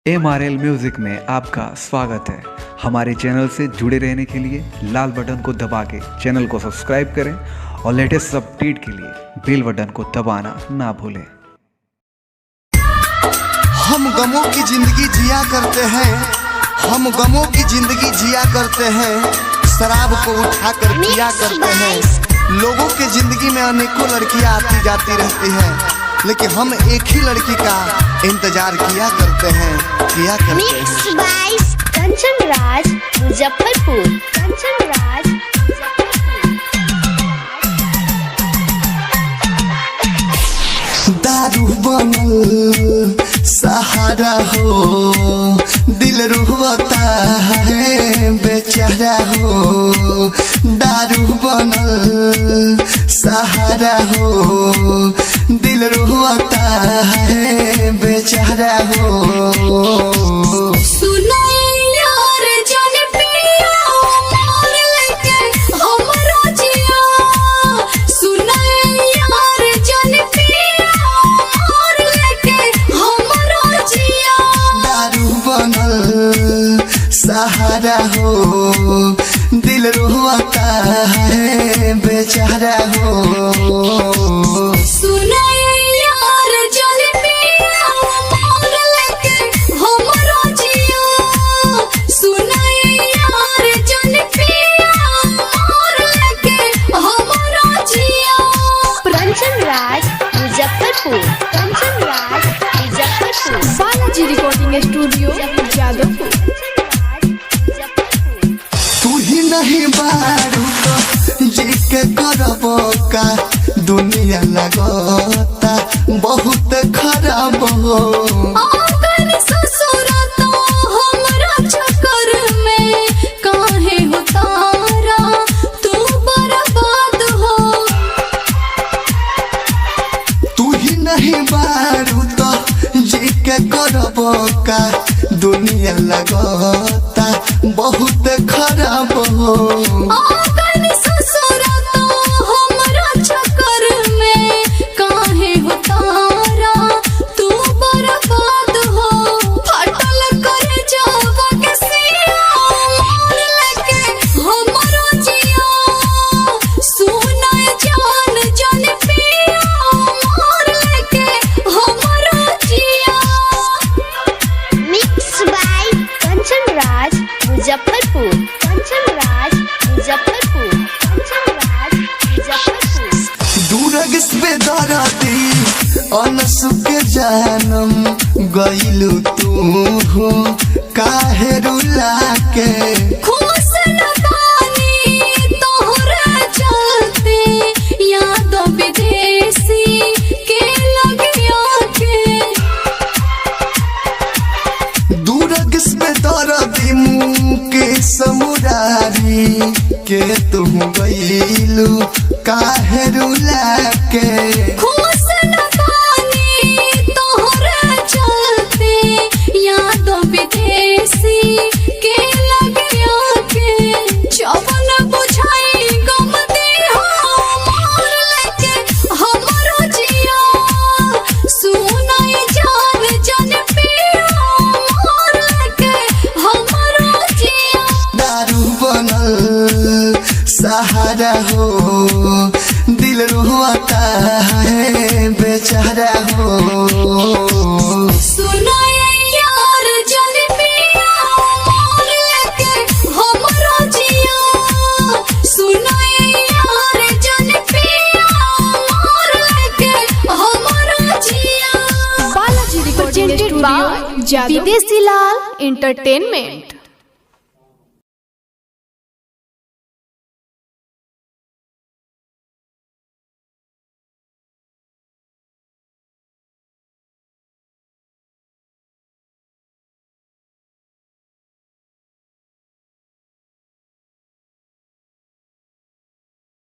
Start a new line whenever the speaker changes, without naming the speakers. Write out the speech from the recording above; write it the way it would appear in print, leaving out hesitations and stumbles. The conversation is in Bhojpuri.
MRL म्यूजिक में आपका स्वागत है। हमारे चैनल से जुड़े रहने के लिए लाल बटन को दबा के चैनल को सब्सक्राइब करें और लेटेस्ट अपडेट के लिए बेल बटन को दबाना ना भूलें।
हम गमों की जिंदगी जिया करते हैं, हम गमों की जिंदगी जिया करते हैं, शराब को उठा कर पिया करते हैं। लोगों के जिंदगी में अनेकों लड़कियां आती जाती रहती हैं, लेकिन हम एक ही लड़की का इंतजार किया करते हैं, किया करते हैं।
कंचन राज मुजफ्फरपुर, कंचन राज
दारू बनल सहारा हो, दिल रुहता है बेचारा हो। दारू बनल सहारा हो, दिल रुहता है बेचारा हो। सहारा हो, दिल रोता है बेचारा हो।
Kanchan Raj Muzaffarpur, Kanchan Raj Muzaffarpur,
Balaji recording studio Jadavpur.
नहीं बारू तो जिके करबो का, दुनिया लगता बहुत खराब हो।
ससुर तो हमरा चक्कर में काहे हो तारा, तू बर्बाद हो।
तू ही नहीं बारू तो जिके करबो का, दुनिया लगता बहुत खराब हो।
ससुर तो हमरा चक्कर में काहे हो तारा, तू बर्बाद हो। फटल कर जावा के सिया, मोर लेके हमरो जिया। सुनाए जान जान पिया, मोर लेके हमरो जिया।
Mix by Kanchan Raj Muzaffarpur, Kanchan Raj Muzaffarpur, Kanchan Raj Muzaffarpur.
दूरगस पे दराती अनसु के जानम गइलू तू हो, काहे रुला के।
खुश न बानी तोहरा चलते, याद विदेशी के लगिया के।
दूरगस पे दराती मुँह के समुरारी के तुम गइलू काहे रुला के।
खुश न बानी तोहरा चलते, याद विदेशी के लगिया के। जवन बुझाई गम दे हो, मोर लेके हमरो जिया। सुनाई जान जान पिया, मोर लेके हमरो जिया।
दारू बनल सहारा हो, दिल रोता है बेचारा हो।
सुनाए यार जान पिया, मोर लेके हमरो जिया। सुनाए यार जान पिया, मोर लेके हमरो जिया। बालाजी रिकॉर्डिंग स्टूडियो, विदेशी लाल एंटरटेनमेंट।